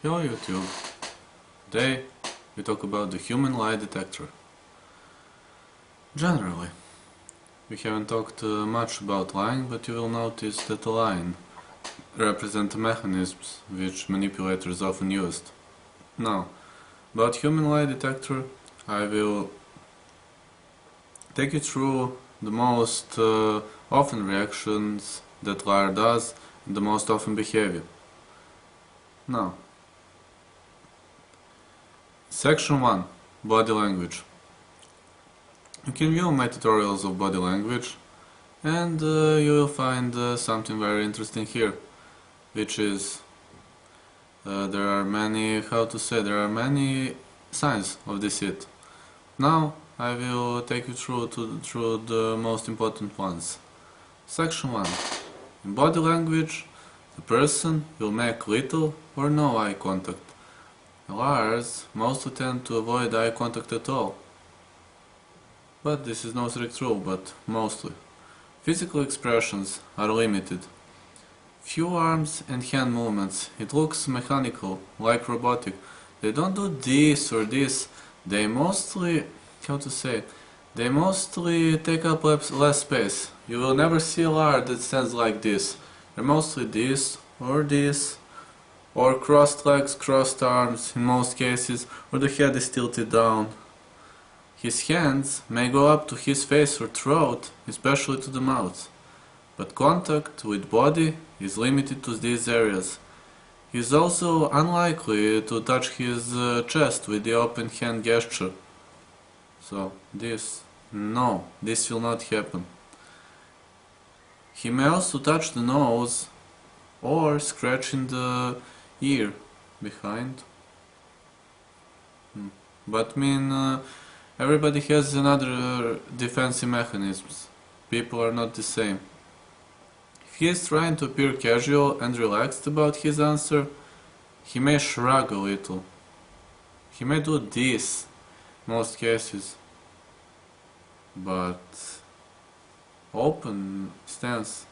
Hello YouTube. Today we talk about the human lie detector. Generally, we haven't talked much about lying, but you will notice that a line represents mechanisms which manipulators often used. Now, about human lie detector, I will take you through the most often reactions that liar does and the most often behavior. Now, Section 1. Body language. You can view my tutorials of body language and you will find something very interesting here, which is there are many signs of deceit. Now I will take you through the most important ones. Section 1. In body language, the person will make little or no eye contact. Liars mostly tend to avoid eye contact at all. But this is not strict rule, but mostly. Physical expressions are limited. Few arms and hand movements. It looks mechanical, like robotic. They don't do this or this. They mostly, they mostly take up less space. You will never see a liar that stands like this. They're mostly this, or crossed legs, crossed arms in most cases, or the head is tilted down. His hands may go up to his face or throat, especially to the mouth, but contact with body is limited to these areas. He is also unlikely to touch his chest with the open hand gesture. So this will not happen. He may also touch the nose or scratch in the ear behind. But everybody has another defensive mechanisms. People are not the same. If he is trying to appear casual and relaxed about his answer, he may shrug a little. He may do this in most cases. But open stance,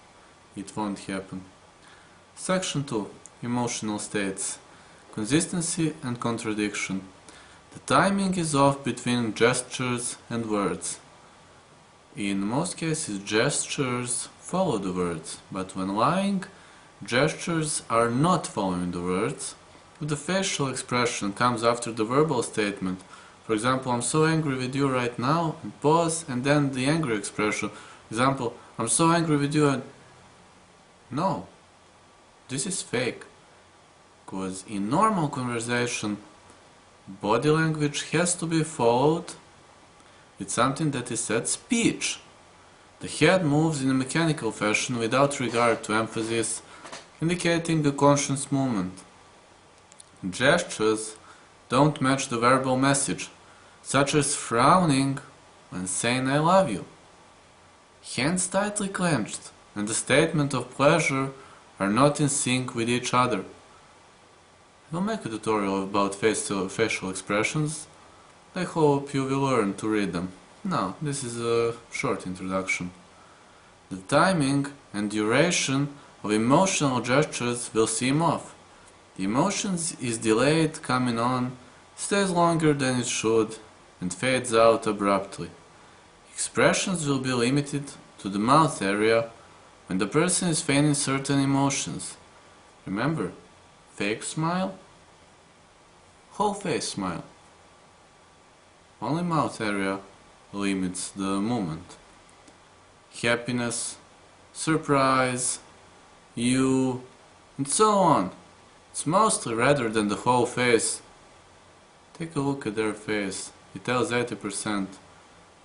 it won't happen. Section 2. Emotional states. Consistency and contradiction. The timing is off between gestures and words. In most cases, gestures follow the words, but when lying, gestures are not following the words. If the facial expression comes after the verbal statement, for example, I'm so angry with you right now, and pause, and then the angry expression. For example, I'm so angry with you, and no, this is fake. Because in normal conversation, body language has to be followed with something that is said speech. The head moves in a mechanical fashion without regard to emphasis, indicating a conscious movement. Gestures don't match the verbal message, such as frowning when saying I love you. Hands tightly clenched and the statement of pleasure are not in sync with each other. I will make a tutorial about facial expressions. I hope you will learn to read them. Now, this is a short introduction. The timing and duration of emotional gestures will seem off. The emotion is delayed coming on, stays longer than it should, and fades out abruptly. Expressions will be limited to the mouth area when the person is feigning certain emotions. Remember, fake smile, whole face smile. Only mouth area limits the movement. Happiness, surprise, you, and so on. It's mostly rather than the whole face. Take a look at their face. It tells 80%.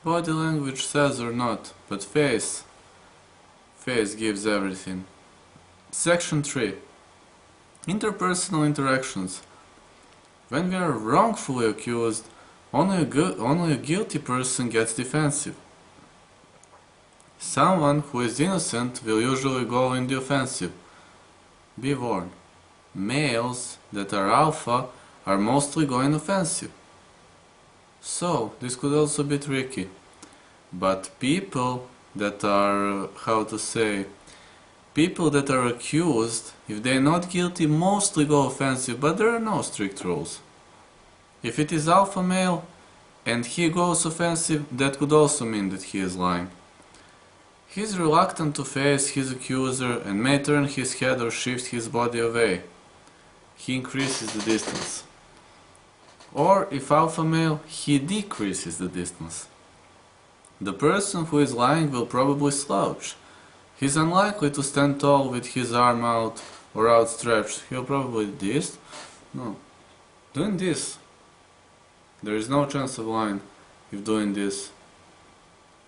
Body language says or not, but face gives everything. Section 3. Interpersonal interactions. When we are wrongfully accused, only a guilty person gets defensive. Someone who is innocent will usually go in the offensive. Be warned, males that are alpha are mostly going offensive. So, this could also be tricky. But people that are, People that are accused, if they're not guilty, mostly go offensive, but there are no strict rules. If it is alpha male and he goes offensive, that could also mean that he is lying. He is reluctant to face his accuser and may turn his head or shift his body away. He increases the distance. Or, if alpha male, he decreases the distance. The person who is lying will probably slouch. He's unlikely to stand tall with his arm out or outstretched. He'll probably do this. No. Doing this. There is no chance of lying if doing this.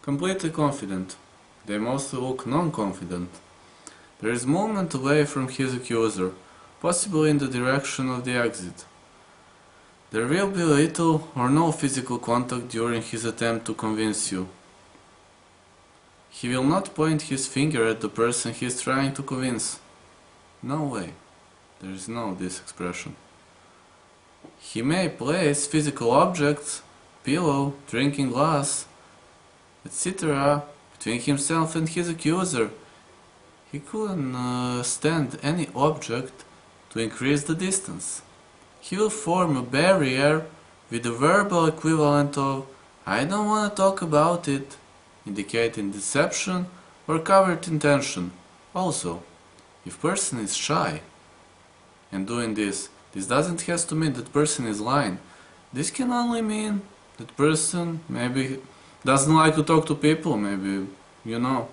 Completely confident. They mostly look non-confident. There is movement away from his accuser, possibly in the direction of the exit. There will be little or no physical contact during his attempt to convince you. He will not point his finger at the person he is trying to convince. No way. There is no this expression. He may place physical objects, pillow, drinking glass, etc. between himself and his accuser. He couldn't stand any object to increase the distance. He will form a barrier with the verbal equivalent of "I don't want to talk about it," indicating deception or covert intention. Also, if person is shy and doing this doesn't have to mean that person is lying. This can only mean that person maybe doesn't like to talk to people, maybe, you know.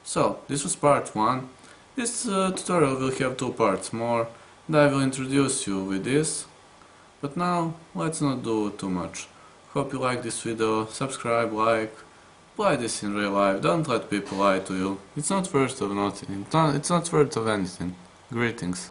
So, this was part 1. This tutorial will have 2 parts more, and I will introduce you with this. But now, let's not do too much. Hope you like this video, subscribe, like, apply this in real life, don't let people lie to you. It's not worth of nothing, it's not worth of anything. Greetings.